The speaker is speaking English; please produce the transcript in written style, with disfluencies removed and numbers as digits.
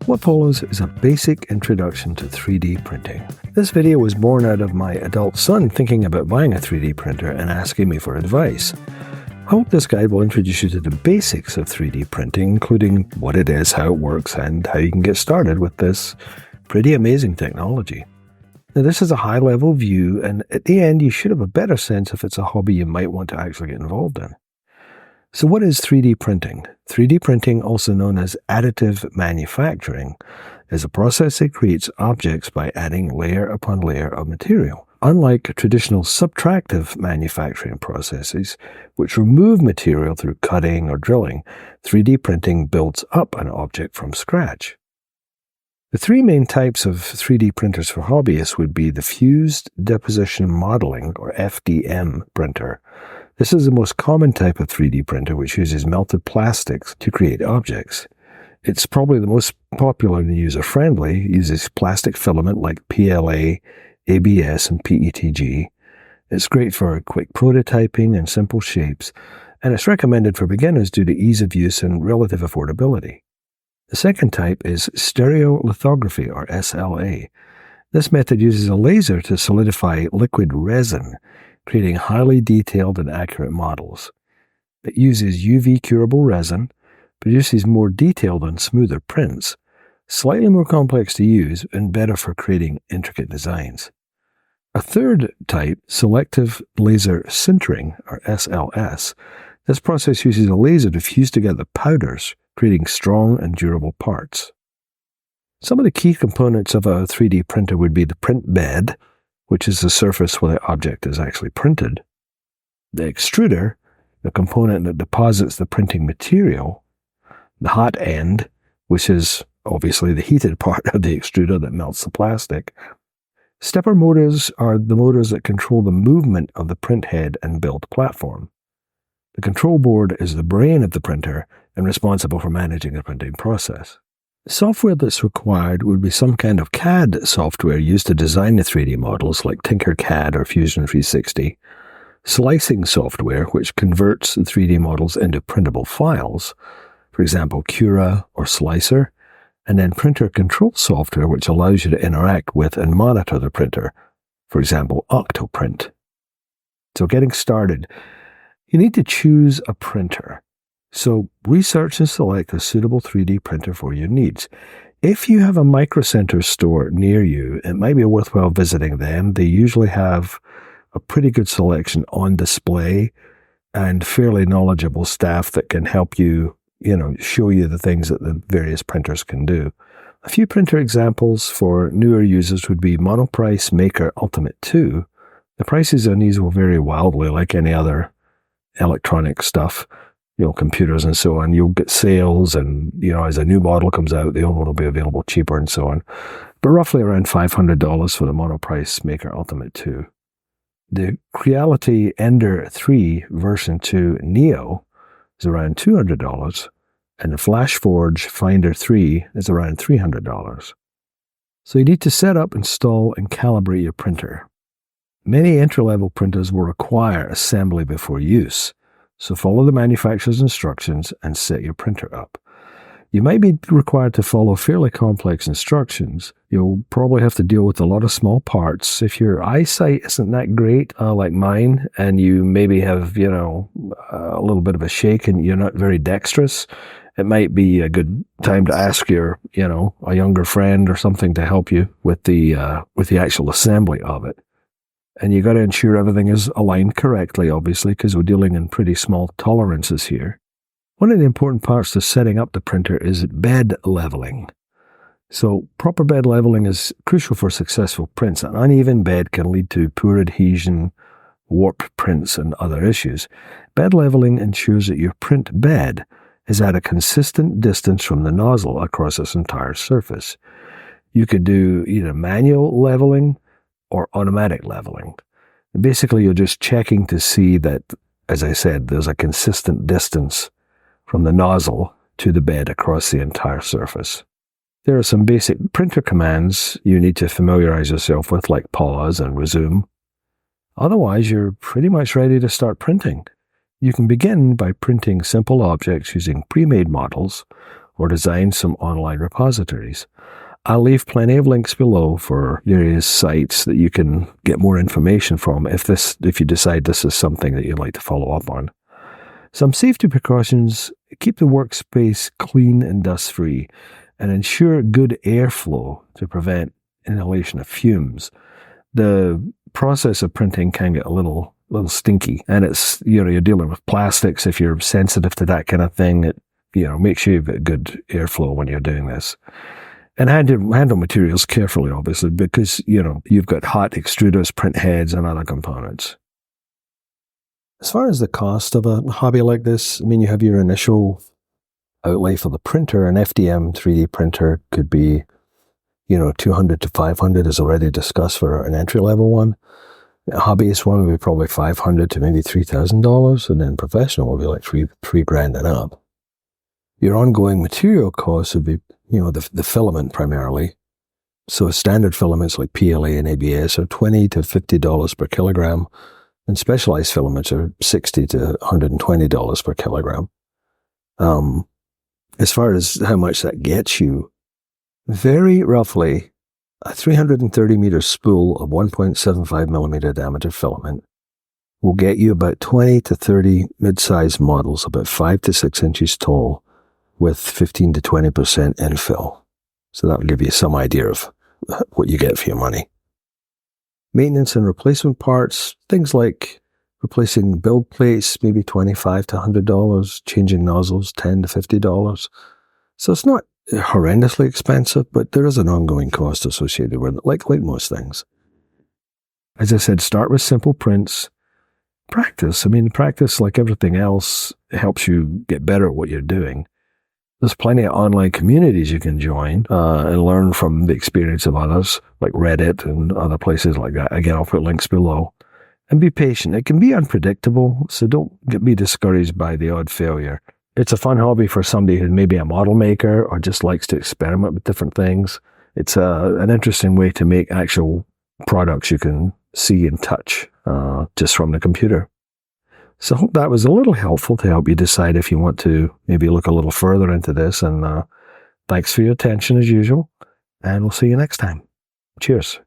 What follows is a basic introduction to 3D printing. This video was born out of my adult son thinking about buying a 3D printer and asking me for advice. I hope this guide will introduce you to the basics of 3D printing, including what it is, how it works, and how you can get started with this pretty amazing technology. Now, this is a high-level view, and at the end, you should have a better sense if it's a hobby you might want to actually get involved in. So what is 3D printing? 3D printing, also known as additive manufacturing, is a process that creates objects by adding layer upon layer of material. Unlike traditional subtractive manufacturing processes, which remove material through cutting or drilling, 3D printing builds up an object from scratch. The three main types of 3D printers for hobbyists would be the Fused Deposition Modeling, or FDM printer. This is the most common type of 3D printer, which uses melted plastics to create objects. It's probably the most popular and user-friendly. It uses plastic filament like PLA, ABS, and PETG. It's great for quick prototyping and simple shapes, and it's recommended for beginners due to ease of use and relative affordability. The second type is stereolithography, or SLA. This method uses a laser to solidify liquid resin, creating highly detailed and accurate models. It uses UV-curable resin, produces more detailed and smoother prints, slightly more complex to use, and better for creating intricate designs. A third type, selective laser sintering, or SLS. This process uses a laser to fuse together powders, creating strong and durable parts. Some of the key components of a 3D printer would be the print bed, which is the surface where the object is actually printed, the extruder, the component that deposits the printing material, the hot end, which is obviously the heated part of the extruder that melts the plastic. Stepper motors are the motors that control the movement of the print head and build platform. The control board is the brain of the printer and responsible for managing the printing process. The software that's required would be some kind of CAD software used to design the 3D models like Tinkercad or Fusion 360, slicing software which converts the 3D models into printable files, for example Cura or Slicer, and then printer control software which allows you to interact with and monitor the printer, for example Octoprint. So getting started, you need to choose a printer. So research and select a suitable 3D printer for your needs. If you have a Micro Center store near you, it might be worthwhile visiting them. They usually have a pretty good selection on display and fairly knowledgeable staff that can help you, show you the things that the various printers can do. A few printer examples for newer users would be Monoprice Maker Ultimate 2. The prices on these will vary wildly like any other electronic stuff. Computers and so on. You'll get sales and, as a new model comes out, the old one will be available cheaper and so on. But roughly around $500 for the Monoprice Maker Ultimate 2. The Creality Ender 3 version 2 Neo is around $200, and the FlashForge Finder 3 is around $300. So you need to set up, install, and calibrate your printer. Many entry-level printers will require assembly before use. So follow the manufacturer's instructions and set your printer up. You might be required to follow fairly complex instructions. You'll probably have to deal with a lot of small parts. If your eyesight isn't that great, like mine, and you maybe have, a little bit of a shake and you're not very dexterous, it might be a good time to ask your, a younger friend or something to help you with the actual assembly of it. And you got to ensure everything is aligned correctly, obviously, because we're dealing in pretty small tolerances here. One of the important parts to setting up the printer is bed leveling. So proper bed leveling is crucial for successful prints. An uneven bed can lead to poor adhesion, warped prints, and other issues. Bed leveling ensures that your print bed is at a consistent distance from the nozzle across its entire surface. You could do either manual leveling or automatic leveling. And basically, you're just checking to see that, as I said, there's a consistent distance from the nozzle to the bed across the entire surface. There are some basic printer commands you need to familiarize yourself with, like pause and resume. Otherwise, you're pretty much ready to start printing. You can begin by printing simple objects using pre-made models or designs from online repositories. I'll leave plenty of links below for various sites that you can get more information from if you decide this is something that you'd like to follow up on. Some safety precautions: keep the workspace clean and dust-free, and ensure good airflow to prevent inhalation of fumes. The process of printing can get a little stinky, and it's, you're dealing with plastics. If you're sensitive to that kind of thing, make sure you've got good airflow when you're doing this. And handle materials carefully, obviously, because, you've got hot extruders, print heads, and other components. As far as the cost of a hobby like this, you have your initial outlay for the printer. An FDM 3D printer could be, $200 to $500, as already discussed, for an entry-level one. A hobbyist one would be probably $500 to maybe $3,000, and then professional would be like $3,000 and up. Your ongoing material costs would be, the filament primarily. So standard filaments like PLA and ABS are $20 to $50 per kilogram, and specialized filaments are $60 to $120 per kilogram. As far as how much that gets you, very roughly, a 330 meter spool of 1.75 millimeter diameter filament will get you about 20 to 30 mid-sized models, about 5 to 6 inches tall, with 15 to 20% infill. So that will give you some idea of what you get for your money. Maintenance and replacement parts, things like replacing build plates, maybe $25 to $100, changing nozzles, $10 to $50. So it's not horrendously expensive, but there is an ongoing cost associated with it, like most things. As I said, start with simple prints. Practice. Practice, like everything else, helps you get better at what you're doing. There's plenty of online communities you can join and learn from the experience of others, like Reddit and other places like that. Again, I'll put links below. And be patient. It can be unpredictable, so don't be discouraged by the odd failure. It's a fun hobby for somebody who may be a model maker or just likes to experiment with different things. It's an interesting way to make actual products you can see and touch just from the computer. So I hope that was a little helpful to help you decide if you want to maybe look a little further into this. And thanks for your attention as usual. And we'll see you next time. Cheers.